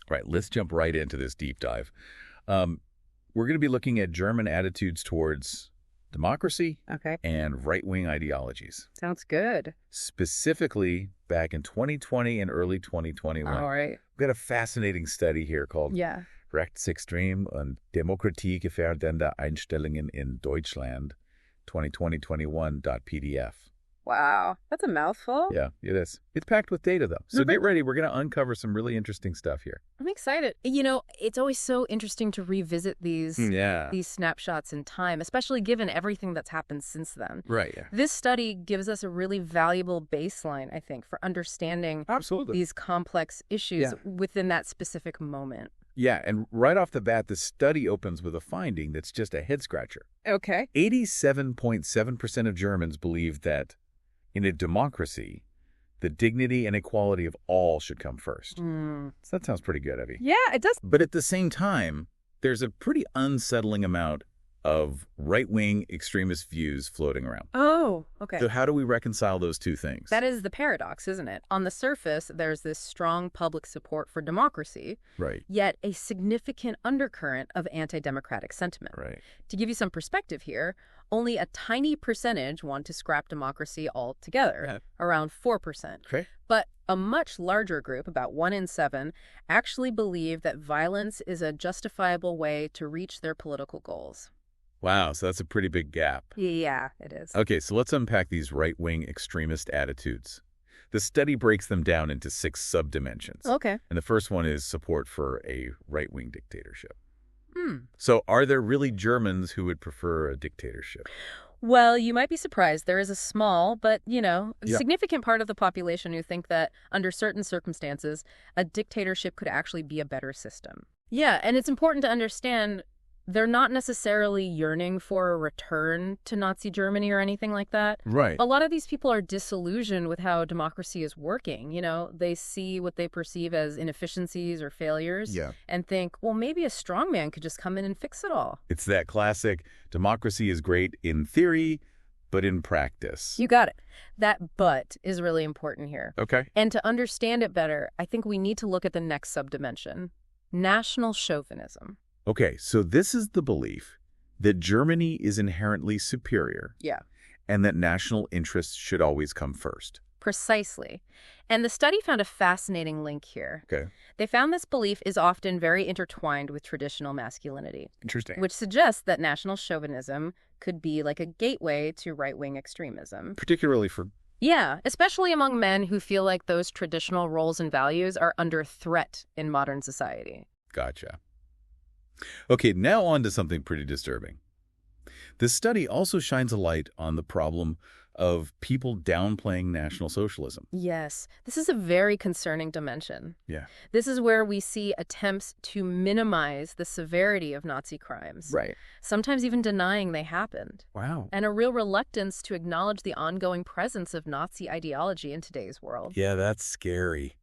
Right, let's jump right into this deep dive. We're going to be looking at German attitudes towards democracy Okay. and right-wing ideologies. Sounds good. Specifically, back in 2020 and early 2021. All right. We've got a fascinating study here called Yeah. Rechtsextrem und demokratiegefährdende Einstellungen in Deutschland, 2020-21.pdf. Wow. That's a mouthful. Yeah, it is. It's packed with data, though. So Okay. get ready. We're going to uncover some really interesting stuff here. I'm excited. You know, it's always so interesting to revisit these snapshots in time, especially given everything that's happened since then. Right, yeah. This study gives us a really valuable baseline, I think, for understanding Absolutely. these complex issues within that specific moment. Yeah, and right off the bat, the study opens with a finding that's just a head-scratcher. Okay. 87.7% of Germans believe that in a democracy, the dignity and equality of all should come first. So that sounds pretty good, Evie. Yeah, it does. But at the same time, there's a pretty unsettling amount of right-wing extremist views floating around. Oh, okay. So how do we reconcile those two things? That is the paradox, isn't it? On the surface, there's this strong public support for democracy, Right. yet a significant undercurrent of anti-democratic sentiment. Right. To give you some perspective here, only a tiny percentage want to scrap democracy altogether, around 4%. Okay. But a much larger group, about 1 in 7, actually believe that violence is a justifiable way to reach their political goals. Wow, so that's a pretty big gap. Yeah, it is. Okay, so let's unpack these right-wing extremist attitudes. The study breaks them down into 6 subdimensions. Okay. And the first one is support for a right-wing dictatorship. So are there really Germans who would prefer a dictatorship? Well, you might be surprised. There is a small, but, significant part of the population who think that under certain circumstances, a dictatorship could actually be a better system. Yeah, and it's important to understand they're not necessarily yearning for a return to Nazi Germany or anything like that. Right. A lot of these people are disillusioned with how democracy is working. You know, they see what they perceive as inefficiencies or failures and think, well, maybe a strong man could just come in and fix it all. It's that classic, democracy is great in theory, but in practice. You got it. That but is really important here. Okay. And to understand it better, I think we need to look at the next subdimension, national chauvinism. Okay, so this is the belief that Germany is inherently superior. Yeah. And that national interests should always come first. Precisely. And the study found a fascinating link here. Okay. They found this belief is often very intertwined with traditional masculinity. Interesting. Which suggests that national chauvinism could be like a gateway to right-wing extremism. Particularly for... Yeah, especially among men who feel like those traditional roles and values are under threat in modern society. Gotcha. Okay, now on to something pretty disturbing. This study also shines a light on the problem of people downplaying National Socialism. Yes, this is a very concerning dimension. Yeah. This is where we see attempts to minimize the severity of Nazi crimes. Right. Sometimes even denying they happened. Wow. And a real reluctance to acknowledge the ongoing presence of Nazi ideology in today's world. Yeah, that's scary.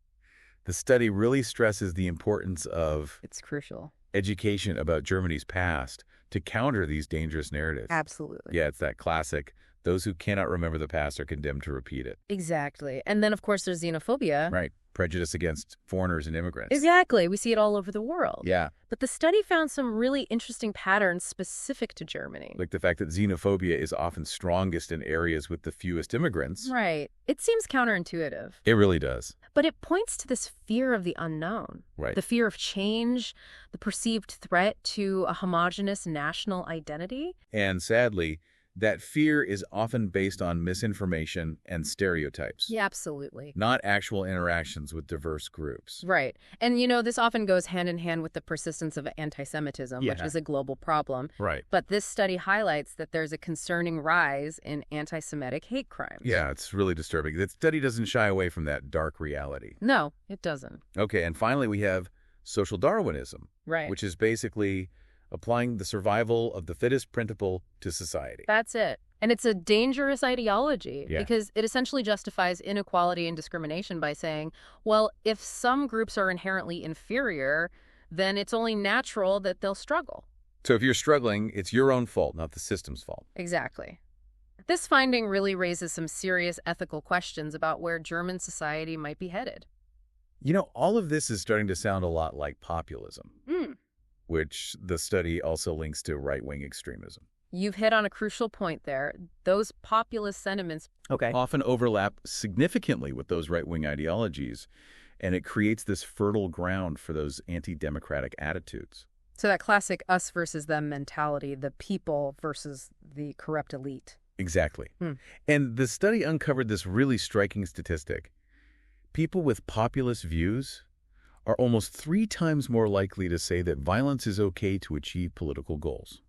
The study really stresses the importance of... It's crucial. ...education about Germany's past to counter these dangerous narratives. Absolutely. Yeah, it's that classic, those who cannot remember the past are condemned to repeat it. Exactly. And then, of course, there's xenophobia. Right. Prejudice against foreigners and immigrants. Exactly. We see it all over the world. Yeah. But the study found some really interesting patterns specific to Germany. Like the fact that xenophobia is often strongest in areas with the fewest immigrants. Right. It seems counterintuitive. It really does. But it points to this fear of the unknown. Right. The fear of change, the perceived threat to a homogenous national identity. And sadly, that fear is often based on misinformation and stereotypes. Yeah, absolutely. Not actual interactions with diverse groups. Right. And, this often goes hand in hand with the persistence of anti-Semitism, which is a global problem. Right. But this study highlights that there's a concerning rise in anti-Semitic hate crimes. Yeah, it's really disturbing. The study doesn't shy away from that dark reality. No, it doesn't. Okay, and finally we have social Darwinism. Right. Which is basically applying the survival of the fittest principle to society. That's it. And it's a dangerous ideology because it essentially justifies inequality and discrimination by saying, well, if some groups are inherently inferior, then it's only natural that they'll struggle. So if you're struggling, it's your own fault, not the system's fault. Exactly. This finding really raises some serious ethical questions about where German society might be headed. All of this is starting to sound a lot like populism, Mm. which the study also links to right-wing extremism. You've hit on a crucial point there. Those populist sentiments Often overlap significantly with those right-wing ideologies, and it creates this fertile ground for those anti-democratic attitudes. So that classic us versus them mentality, the people versus the corrupt elite. Exactly. Hmm. And the study uncovered this really striking statistic. People with populist views are almost 3 times more likely to say that violence is okay to achieve political goals.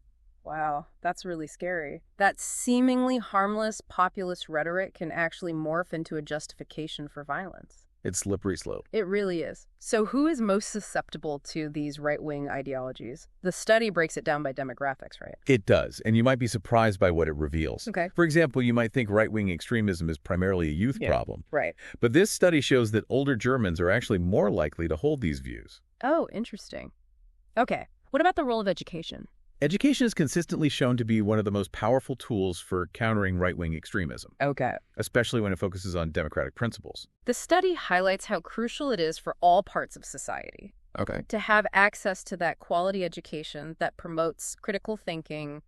Wow, that's really scary. That seemingly harmless populist rhetoric can actually morph into a justification for violence. It's slippery slope. It really is. So who is most susceptible to these right-wing ideologies? The study breaks it down by demographics, right? It does, and you might be surprised by what it reveals. Okay. For example, you might think right-wing extremism is primarily a youth problem. Right. But this study shows that older Germans are actually more likely to hold these views. Oh, interesting. Okay. What about the role of education? Education is consistently shown to be one of the most powerful tools for countering right-wing extremism, Okay. especially when it focuses on democratic principles. The study highlights how crucial it is for all parts of society Okay. to have access to that quality education that promotes critical thinking,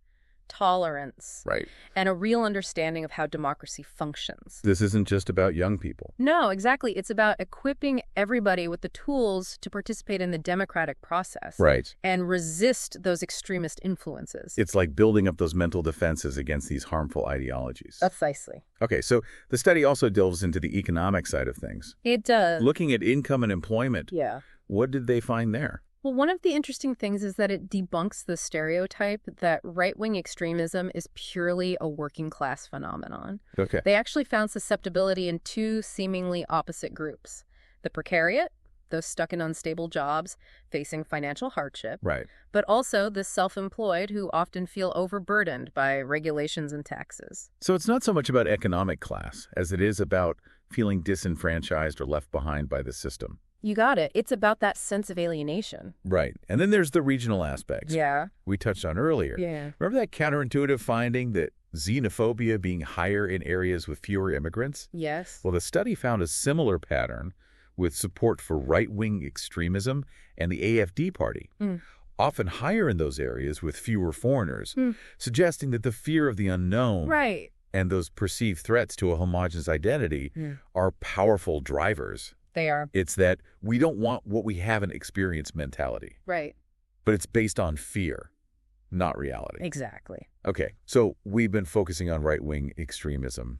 tolerance, Right. and a real understanding of how democracy functions. This isn't just about young people. No, exactly. It's about equipping everybody with the tools to participate in the democratic process. Right. And resist those extremist influences. It's like building up those mental defenses against these harmful ideologies. Precisely. Okay, so the study also delves into the economic side of things. It does. Looking at income and employment, Yeah. what did they find there? Well, one of the interesting things is that it debunks the stereotype that right-wing extremism is purely a working-class phenomenon. Okay. They actually found susceptibility in 2 seemingly opposite groups. The precariat, those stuck in unstable jobs, facing financial hardship, Right. but also the self-employed who often feel overburdened by regulations and taxes. So it's not so much about economic class as it is about feeling disenfranchised or left behind by the system. You got it. It's about that sense of alienation. Right. And then there's the regional aspects Yeah. we touched on earlier. Yeah. Remember that counterintuitive finding that xenophobia being higher in areas with fewer immigrants? Yes. Well, the study found a similar pattern with support for right-wing extremism and the AfD party, often higher in those areas with fewer foreigners, suggesting that the fear of the unknown Right. and those perceived threats to a homogenous identity are powerful drivers. They are. It's that we don't want what we haven't experienced mentality, Right. but it's based on fear, not reality. Exactly. Okay, so we've been focusing on right-wing extremism,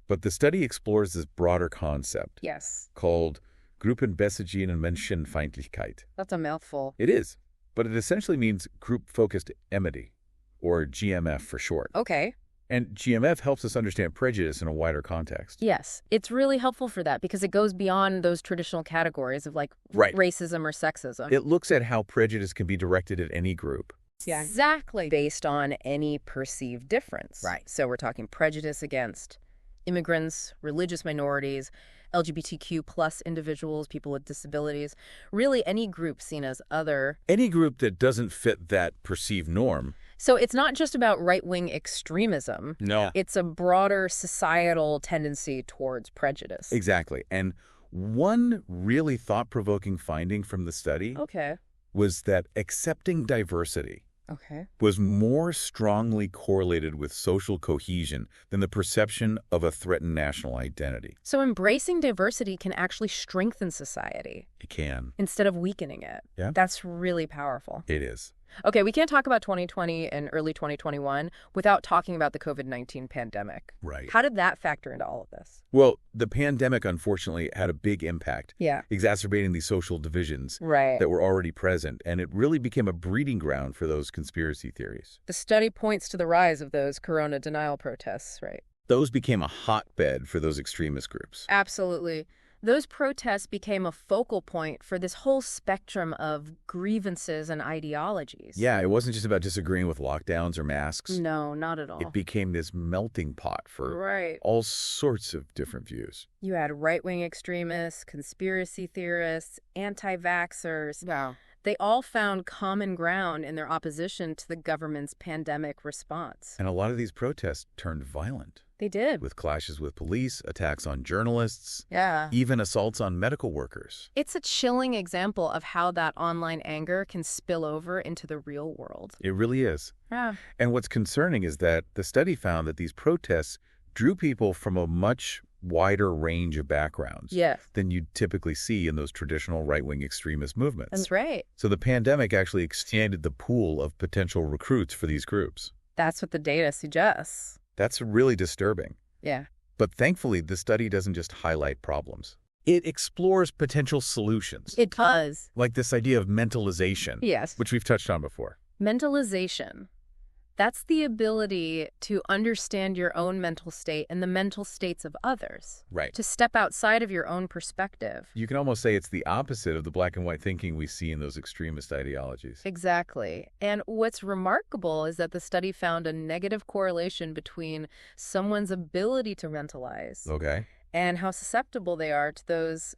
but the study explores this broader concept Yes. called Gruppenbesserung und Menschenfeindlichkeit. That's a mouthful. It is, but it essentially means group-focused enmity, or GMF for short. Okay. And GMF helps us understand prejudice in a wider context. Yes. It's really helpful for that because it goes beyond those traditional categories of like Right. racism or sexism. It looks at how prejudice can be directed at any group. Yeah. Exactly. Based on any perceived difference. Right. So we're talking prejudice against immigrants, religious minorities, LGBTQ plus individuals, people with disabilities, really any group seen as other. Any group that doesn't fit that perceived norm. So it's not just about right-wing extremism. No. It's a broader societal tendency towards prejudice. Exactly. And one really thought-provoking finding from the study Okay. was that accepting diversity Okay. was more strongly correlated with social cohesion than the perception of a threatened national identity. So embracing diversity can actually strengthen society It can. instead of weakening it. Yeah. That's really powerful. It is. Okay, we can't talk about 2020 and early 2021 without talking about the COVID-19 pandemic. Right. How did that factor into all of this? Well, the pandemic, unfortunately, had a big impact, Yeah. exacerbating these social divisions Right. that were already present, and it really became a breeding ground for those conspiracy theories. The study points to the rise of those corona denial protests, right? Those became a hotbed for those extremist groups. Absolutely. Those protests became a focal point for this whole spectrum of grievances and ideologies. Yeah, it wasn't just about disagreeing with lockdowns or masks. No, not at all. It became this melting pot for Right. all sorts of different views. You had right-wing extremists, conspiracy theorists, anti-vaxxers. Yeah. They all found common ground in their opposition to the government's pandemic response. And a lot of these protests turned violent. They did. with clashes with police, attacks on journalists, Yeah. even assaults on medical workers. It's a chilling example of how that online anger can spill over into the real world. It really is. Yeah. And what's concerning is that the study found that these protests drew people from a much wider range of backgrounds Yes. than you'd typically see in those traditional right-wing extremist movements. That's right. So the pandemic actually expanded the pool of potential recruits for these groups. That's what the data suggests. That's really disturbing. Yeah. But thankfully, the study doesn't just highlight problems. It explores potential solutions, It does. like this idea of mentalization, Yes. which we've touched on before. Mentalization. That's the ability to understand your own mental state and the mental states of others. Right. To step outside of your own perspective. You can almost say it's the opposite of the black and white thinking we see in those extremist ideologies. Exactly. And what's remarkable is that the study found a negative correlation between someone's ability to mentalize Okay. and how susceptible they are to those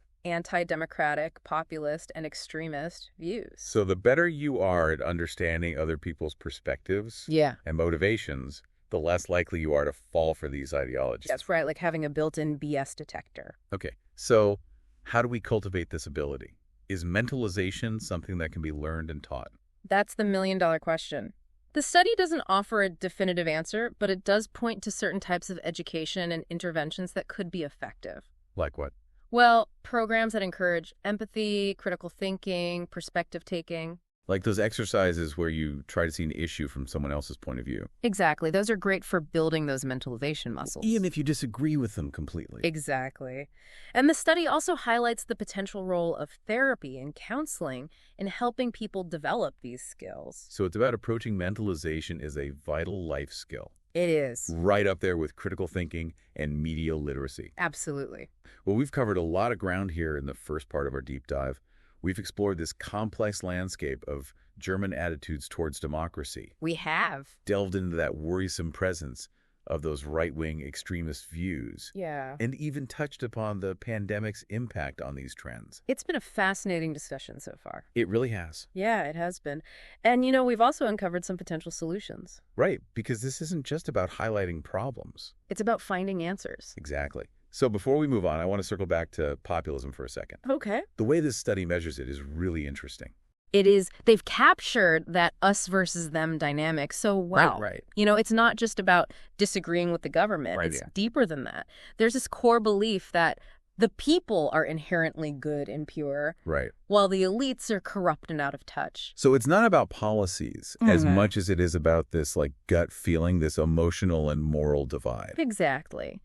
anti-democratic, populist, and extremist views. So the better you are at understanding other people's perspectives Yeah. and motivations, the less likely you are to fall for these ideologies. That's right, like having a built-in BS detector. Okay, so how do we cultivate this ability? Is mentalization something that can be learned and taught? That's the million-dollar question. The study doesn't offer a definitive answer, but it does point to certain types of education and interventions that could be effective. Like what? Well, programs that encourage empathy, critical thinking, perspective taking. Like those exercises where you try to see an issue from someone else's point of view. Exactly. Those are great for building those mentalization muscles. Even if you disagree with them completely. Exactly. And the study also highlights the potential role of therapy and counseling in helping people develop these skills. So it's about approaching mentalization as a vital life skill. It is. Right up there with critical thinking and media literacy. Absolutely. Well, we've covered a lot of ground here in the first part of our deep dive. We've explored this complex landscape of German attitudes towards democracy, We have. delved into that worrisome presence of those right-wing extremist views, Yeah. and even touched upon the pandemic's impact on these trends. It's been a fascinating discussion so far. It really has. Yeah, it has been. And, we've also uncovered some potential solutions. Right, because this isn't just about highlighting problems. It's about finding answers. Exactly. So before we move on, I want to circle back to populism for a second. Okay. The way this study measures it is really interesting. It is, they've captured that us versus them dynamic so well. Right. It's not just about disagreeing with the government. Right, It's yeah. deeper than that. There's this core belief that the people are inherently good and pure, Right. while the elites are corrupt and out of touch. So it's not about policies as Mhm. much as it is about this gut feeling, this emotional and moral divide. Exactly.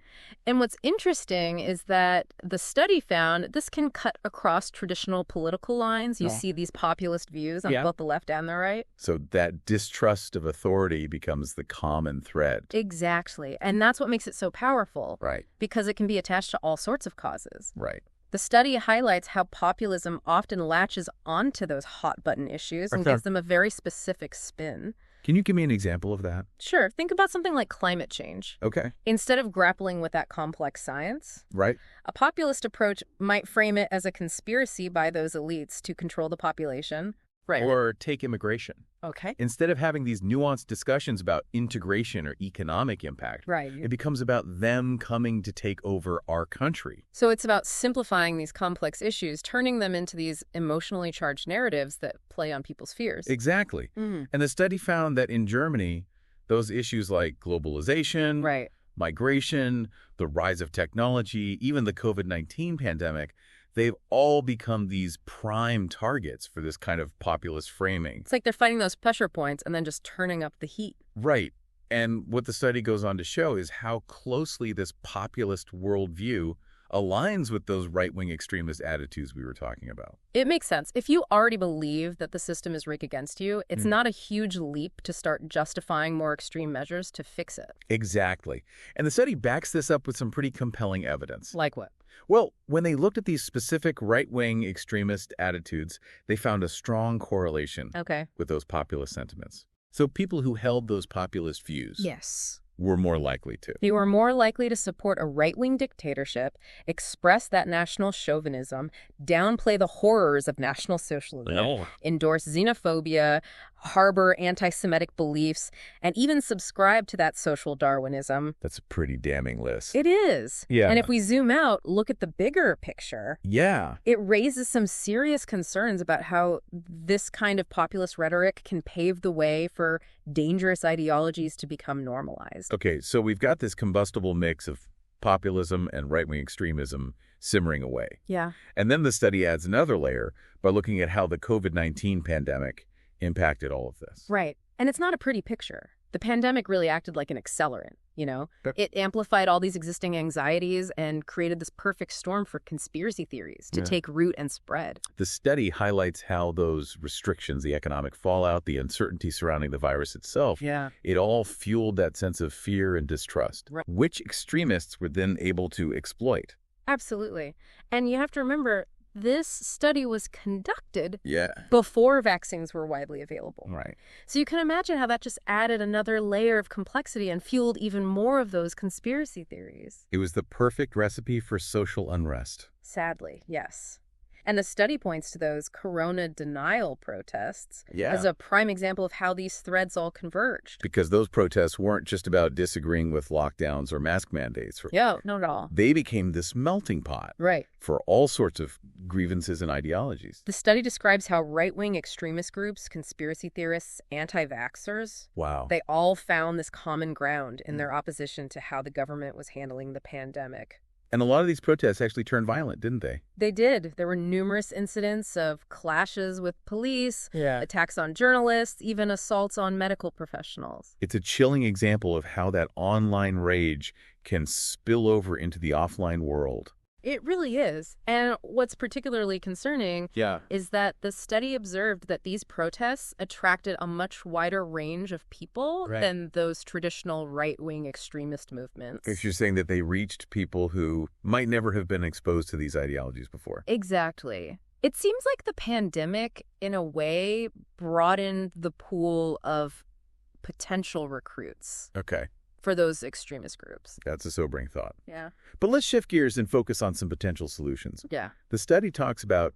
And what's interesting is that the study found this can cut across traditional political lines. You see these populist views on both the left and the right. So that distrust of authority becomes the common thread. Exactly. And that's what makes it so powerful. Right. Because it can be attached to all sorts of causes. Right. The study highlights how populism often latches onto those hot-button issues and Okay. gives them a very specific spin. Can you give me an example of that? Sure, think about something like climate change. Okay. Instead of grappling with that complex science, Right. a populist approach might frame it as a conspiracy by those elites to control the population. Right. Or take immigration. Okay. Instead of having these nuanced discussions about integration or economic impact, Right. it becomes about them coming to take over our country. So it's about simplifying these complex issues, turning them into these emotionally charged narratives that play on people's fears. Exactly. Mhm. And the study found that in Germany, those issues like globalization, Right. migration, the rise of technology, even the COVID-19 pandemic, they've all become these prime targets for this kind of populist framing. It's like they're fighting those pressure points and then just turning up the heat. Right. And what the study goes on to show is how closely this populist worldview aligns with those right-wing extremist attitudes we were talking about. It makes sense. If you already believe that the system is rigged against you, it's not a huge leap to start justifying more extreme measures to fix it. Exactly. And the study backs this up with some pretty compelling evidence. Like what? Well, when they looked at these specific right-wing extremist attitudes, they found a strong correlation Okay. with those populist sentiments. So people who held those populist views Yes. were more likely to. They were more likely to support a right-wing dictatorship, express that national chauvinism, downplay the horrors of National Socialism, endorse xenophobia, harbor anti-Semitic beliefs, and even subscribe to that social Darwinism. That's a pretty damning list. It is. Yeah. And if we zoom out, look at the bigger picture. Yeah. It raises some serious concerns about how this kind of populist rhetoric can pave the way for dangerous ideologies to become normalized. Okay, so we've got this combustible mix of populism and right-wing extremism simmering away. Yeah. And then the study adds another layer by looking at how the COVID-19 pandemic impacted all of this. Right. And it's not a pretty picture. The pandemic really acted like an accelerant, you know? It amplified all these existing anxieties and created this perfect storm for conspiracy theories to take root and spread. The study highlights how those restrictions, the economic fallout, the uncertainty surrounding the virus itself, it all fueled that sense of fear and distrust, which extremists were then able to exploit. Absolutely. And you have to remember, this study was conducted Yeah. before vaccines were widely available. Right. So you can imagine how that just added another layer of complexity and fueled even more of those conspiracy theories. It was the perfect recipe for social unrest. Sadly, yes. And the study points to those corona denial protests as a prime example of how these threads all converged. Because those protests weren't just about disagreeing with lockdowns or mask mandates. Yeah, not at all. They became this melting pot for all sorts of grievances and ideologies. The study describes how right-wing extremist groups, conspiracy theorists, anti-vaxxers, they all found this common ground in their opposition to how the government was handling the pandemic. And a lot of these protests actually turned violent, didn't they? They did. There were numerous incidents of clashes with police, attacks on journalists, even assaults on medical professionals. It's a chilling example of how that online rage can spill over into the offline world. It really is. And what's particularly concerning is that the study observed that these protests attracted a much wider range of people than those traditional right-wing extremist movements. If you're saying that they reached people who might never have been exposed to these ideologies before. Exactly. It seems like the pandemic, in a way, broadened the pool of potential recruits. Okay. For those extremist groups. That's a sobering thought. Yeah. But let's shift gears and focus on some potential solutions. Yeah. The study talks about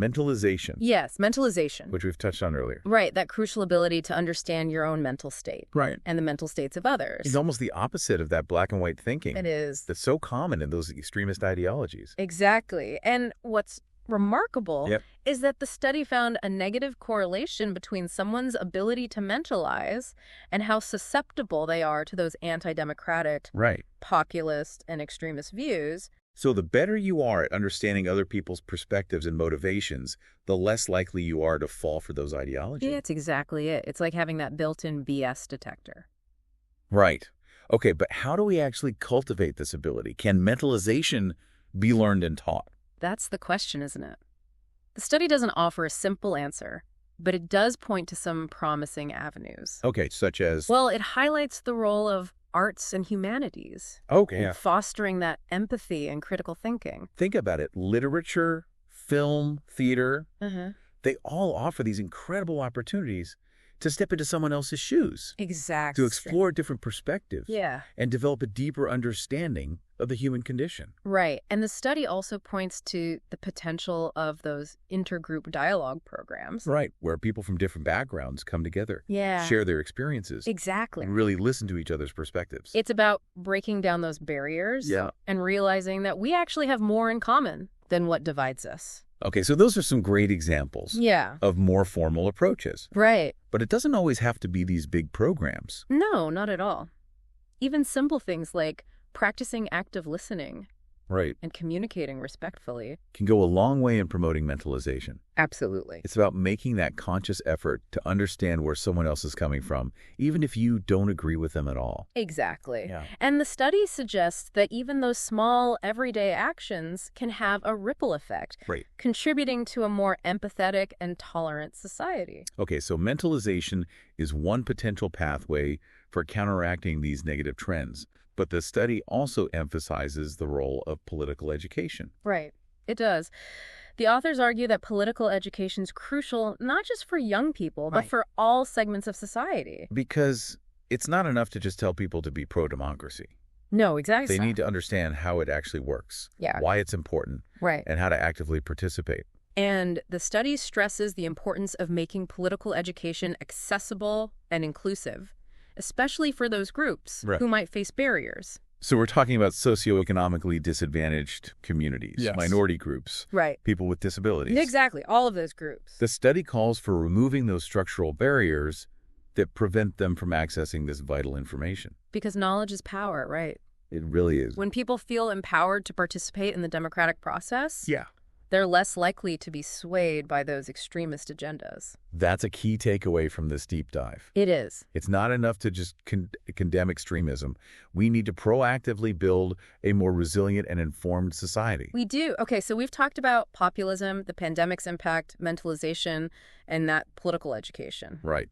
mentalization. Yes, mentalization. Which we've touched on earlier. Right, that crucial ability to understand your own mental state. Right. And the mental states of others. It's almost the opposite of that black and white thinking. It is. That's so common in those extremist ideologies. Exactly. And what's remarkable is that the study found a negative correlation between someone's ability to mentalize and how susceptible they are to those anti-democratic, populist, and extremist views. So the better you are at understanding other people's perspectives and motivations, the less likely you are to fall for those ideologies. Yeah, that's exactly it. It's like having that built-in BS detector. Right. Okay, but how do we actually cultivate this ability? Can mentalization be learned and taught? That's the question, isn't it? The study doesn't offer a simple answer, but it does point to some promising avenues. Okay, such as? Well, it highlights the role of arts and humanities. Okay. Fostering that empathy and critical thinking. Think about it. Literature, film, theater, they all offer these incredible opportunities to step into someone else's shoes. Exactly. To explore different perspectives. Yeah. And develop a deeper understanding of the human condition. Right. And the study also points to the potential of those intergroup dialogue programs. Right. Where people from different backgrounds come together. Yeah. Share their experiences. Exactly. And really listen to each other's perspectives. It's about breaking down those barriers. And realizing that we actually have more in common than what divides us. Okay, so those are some great examples of more formal approaches. Right. But it doesn't always have to be these big programs. No, not at all. Even simple things like practicing active listening and communicating respectfully can go a long way in promoting mentalization. Absolutely. It's about making that conscious effort to understand where someone else is coming from, even if you don't agree with them at all. Exactly. And the study suggests that even those small, everyday actions can have a ripple effect, contributing to a more empathetic and tolerant society. Okay, so mentalization is one potential pathway for counteracting these negative trends. But the study also emphasizes the role of political education. Right. It does. The authors argue that political education is crucial not just for young people, but for all segments of society. Because It's not enough to just tell people to be pro-democracy. No, exactly. They need to understand how it actually works, Yeah. why it's important, Right. and how to actively participate. And the study stresses the importance of making political education accessible and inclusive, especially for those groups who might face barriers. So we're talking about socioeconomically disadvantaged communities, minority groups, people with disabilities. Exactly, all of those groups. The study calls for removing those structural barriers that prevent them from accessing this vital information. Because knowledge is power, right? It really is. When people feel empowered to participate in the democratic process, they're less likely to be swayed by those extremist agendas. That's a key takeaway from this deep dive. It is. It's not enough to just condemn extremism. We need to proactively build a more resilient and informed society. We do. Okay, so we've talked about populism, the pandemic's impact, mentalization, and that political education. Right.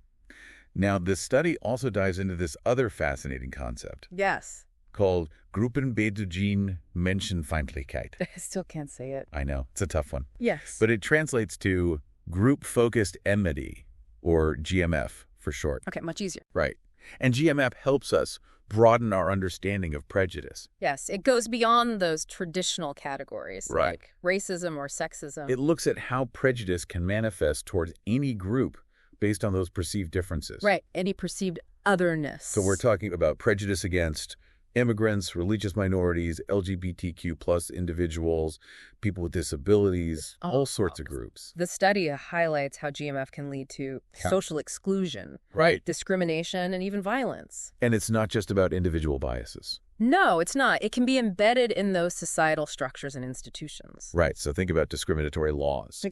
Now, this study also dives into this other fascinating concept. Yes. Called Gruppenbedingte Menschenfeindlichkeit. I still can't say it. I know. It's a tough one. Yes. But it translates to group-focused enmity, or GMF for short. Okay, much easier. Right. And GMF helps us broaden our understanding of prejudice. Yes, it goes beyond those traditional categories, like racism or sexism. It looks at how prejudice can manifest towards any group based on those perceived differences. Right, any perceived otherness. So we're talking about prejudice against immigrants, religious minorities, LGBTQ plus individuals, people with disabilities, all sorts of groups. The study highlights how GMF can lead to social exclusion, discrimination, and even violence. And it's not just about individual biases. No, it's not. It can be embedded in those societal structures and institutions. Right. So think about discriminatory laws,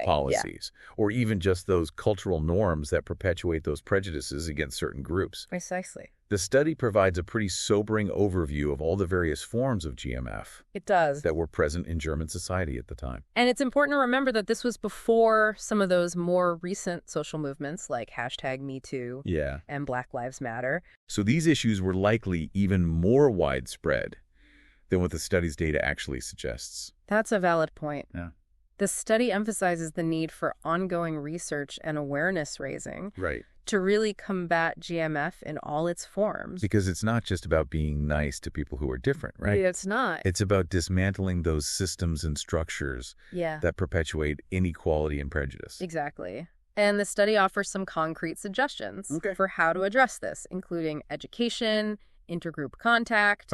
policies, or even just those cultural norms that perpetuate those prejudices against certain groups. Precisely. The study provides a pretty sobering overview of all the various forms of GMF. It does. That were present in German society at the time. And it's important to remember that this was before some of those more recent social movements like #MeToo and Black Lives Matter. So these issues were likely even more widespread than what the study's data actually suggests. That's a valid point. Yeah. The study emphasizes the need for ongoing research and awareness raising to really combat GMF in all its forms. Because it's not just about being nice to people who are different, right? It's not. It's about dismantling those systems and structures that perpetuate inequality and prejudice. Exactly. And the study offers some concrete suggestions for how to address this, including education, intergroup contact,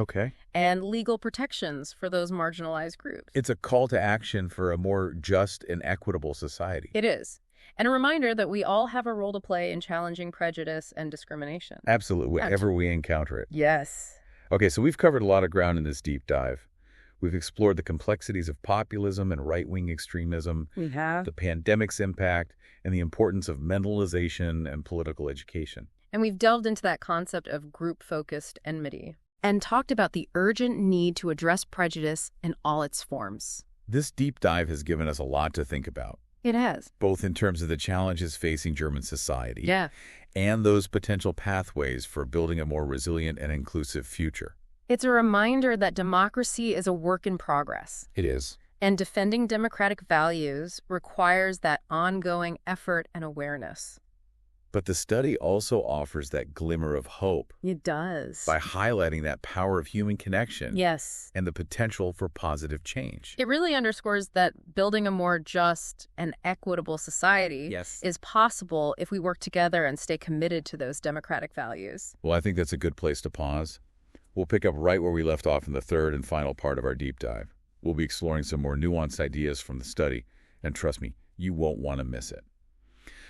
and legal protections for those marginalized groups. It's a call to action for a more just and equitable society. It is. And a reminder that we all have a role to play in challenging prejudice and discrimination. Absolutely, whenever we encounter it. Yes. Okay, so we've covered a lot of ground in this deep dive. We've explored the complexities of populism and right-wing extremism, We have. the pandemic's impact, and the importance of mentalization and political education. And we've delved into that concept of group-focused enmity and talked about the urgent need to address prejudice in all its forms. This deep dive has given us a lot to think about. It has. Both in terms of the challenges facing German society and those potential pathways for building a more resilient and inclusive future. It's a reminder that democracy is a work in progress. It is. And defending democratic values requires that ongoing effort and awareness. But the study also offers that glimmer of hope. It does. By highlighting that power of human connection. Yes. And the potential for positive change. It really underscores that building a more just and equitable society is possible if we work together and stay committed to those democratic values. Well, I think that's a good place to pause. We'll pick up right where we left off in the third and final part of our deep dive. We'll be exploring some more nuanced ideas from the study, and trust me, you won't want to miss it.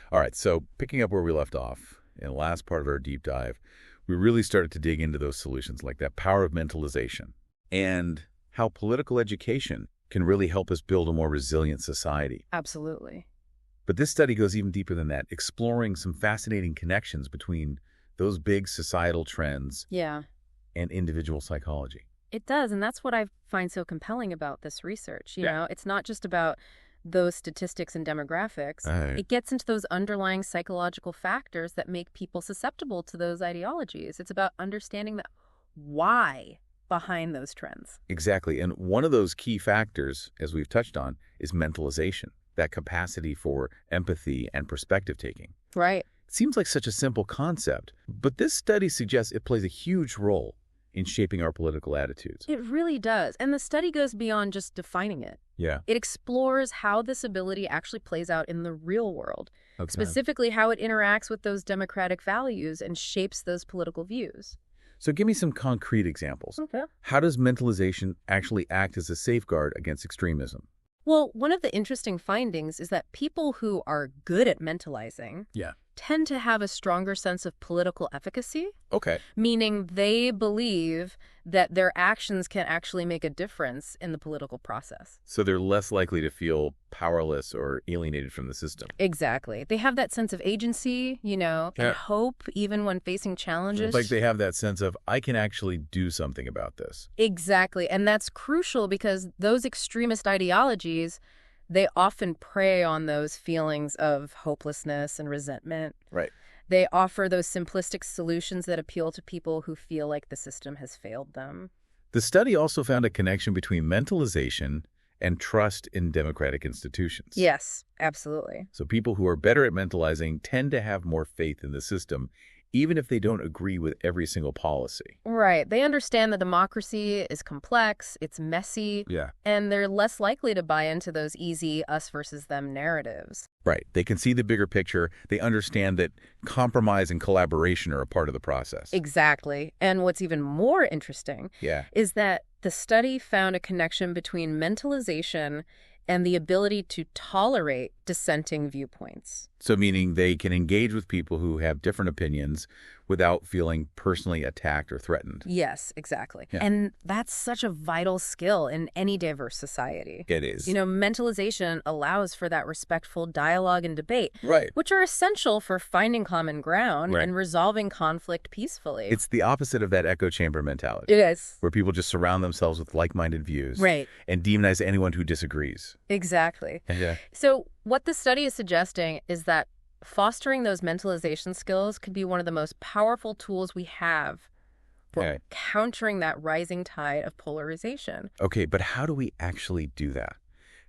All right, so picking up where we left off, in the last part of our deep dive, we really started to dig into those solutions like that power of mentalization and how political education can really help us build a more resilient society. Absolutely. But this study goes even deeper than that, exploring some fascinating connections between those big societal trends and individual psychology. It does, and that's what I find so compelling about this research. You know, it's not just about those statistics and demographics. It gets into those underlying psychological factors that make people susceptible to those ideologies. It's about understanding the why behind those trends. Exactly. And one of those key factors, as we've touched on, is mentalization, that capacity for empathy and perspective taking. Right. It seems like such a simple concept, but this study suggests it plays a huge role in shaping our political attitudes. It really does. And the study goes beyond just defining it. Yeah. It explores how this ability actually plays out in the real world, Okay. specifically how it interacts with those democratic values and shapes those political views. So give me some concrete examples. Okay. How does mentalization actually act as a safeguard against extremism? Well, one of the interesting findings is that people who are good at mentalizing Yeah. tend to have a stronger sense of political efficacy, Okay. meaning they believe that their actions can actually make a difference in the political process. So they're less likely to feel powerless or alienated from the system. Exactly. They have that sense of agency, Yeah. and hope even when facing challenges. Like they have that sense of, I can actually do something about this. Exactly. And that's crucial because those extremist ideologies, they often prey on those feelings of hopelessness and resentment. Right. They offer those simplistic solutions that appeal to people who feel like the system has failed them. The study also found a connection between mentalization and trust in democratic institutions. Yes, absolutely. So people who are better at mentalizing tend to have more faith in the system, even if they don't agree with every single policy. Right. They understand that democracy is complex, it's messy, Yeah. and they're less likely to buy into those easy us versus them narratives. Right. They can see the bigger picture. They understand that compromise and collaboration are a part of the process. Exactly. And what's even more interesting Yeah. is that the study found a connection between mentalization and the ability to tolerate dissenting viewpoints. So meaning they can engage with people who have different opinions without feeling personally attacked or threatened. Yes, exactly. Yeah. And that's such a vital skill in any diverse society. It is. Mentalization allows for that respectful dialogue and debate, Right. which are essential for finding common ground Right. and resolving conflict peacefully. It's the opposite of that echo chamber mentality, It is. where people just surround themselves with like-minded views Right. and demonize anyone who disagrees. Exactly. Yeah. So what the study is suggesting is that fostering those mentalization skills could be one of the most powerful tools we have for Okay. countering that rising tide of polarization. Okay, but how do we actually do that?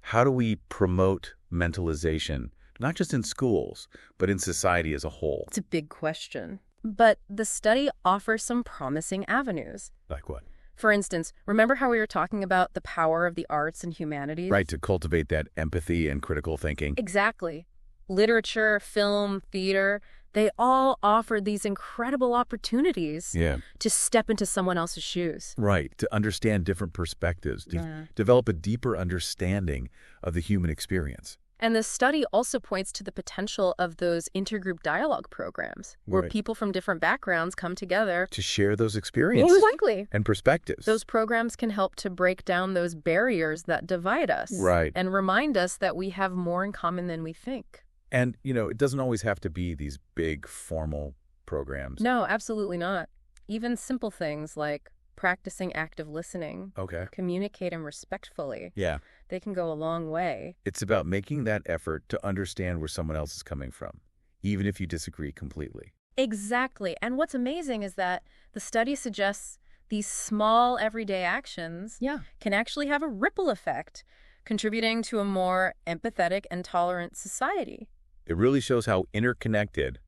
How do we promote mentalization, not just in schools, but in society as a whole? It's a big question. But the study offers some promising avenues. Like what? For instance, remember how we were talking about the power of the arts and humanities? Right, to cultivate that empathy and critical thinking. Exactly. Literature, film, theater, they all offer these incredible opportunities Yeah. to step into someone else's shoes. Right, to understand different perspectives, to Yeah. develop a deeper understanding of the human experience. And the study also points to the potential of those intergroup dialogue programs, where Right. people from different backgrounds come together. To share those experiences Exactly. and perspectives. Those programs can help to break down those barriers that divide us. Right. And remind us that we have more in common than we think. And, it doesn't always have to be these big formal programs. No, absolutely not. Even simple things like practicing active listening, Okay. communicating respectfully, Yeah. they can go a long way. It's about making that effort to understand where someone else is coming from, even if you disagree completely. Exactly. And what's amazing is that the study suggests these small everyday actions can actually have a ripple effect, contributing to a more empathetic and tolerant society. It really shows how interconnected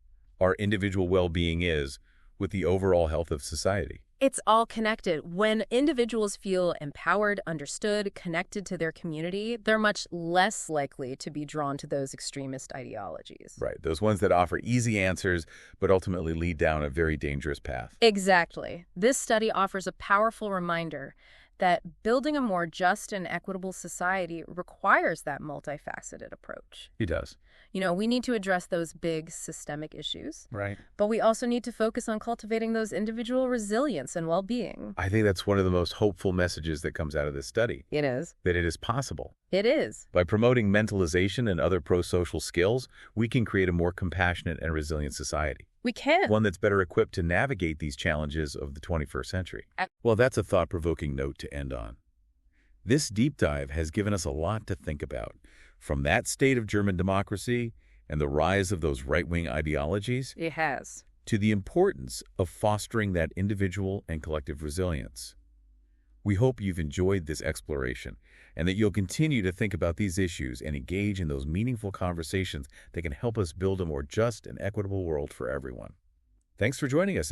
our individual well-being is with the overall health of society. It's all connected. When individuals feel empowered, understood, connected to their community, they're much less likely to be drawn to those extremist ideologies. Right. Those ones that offer easy answers, but ultimately lead down a very dangerous path. Exactly. This study offers a powerful reminder that building a more just and equitable society requires that multifaceted approach. He does. We need to address those big systemic issues, Right. but we also need to focus on cultivating those individual resilience and well-being. I think that's one of the most hopeful messages that comes out of this study, It is. that it is possible. It is. By promoting mentalization and other pro-social skills, we can create a more compassionate and resilient society. We can. One that's better equipped to navigate these challenges of the 21st century. Well, that's a thought-provoking note to end on. This deep dive has given us a lot to think about, from that state of German democracy and the rise of those right-wing ideologies It has. to the importance of fostering that individual and collective resilience. We hope you've enjoyed this exploration and that you'll continue to think about these issues and engage in those meaningful conversations that can help us build a more just and equitable world for everyone. Thanks for joining us.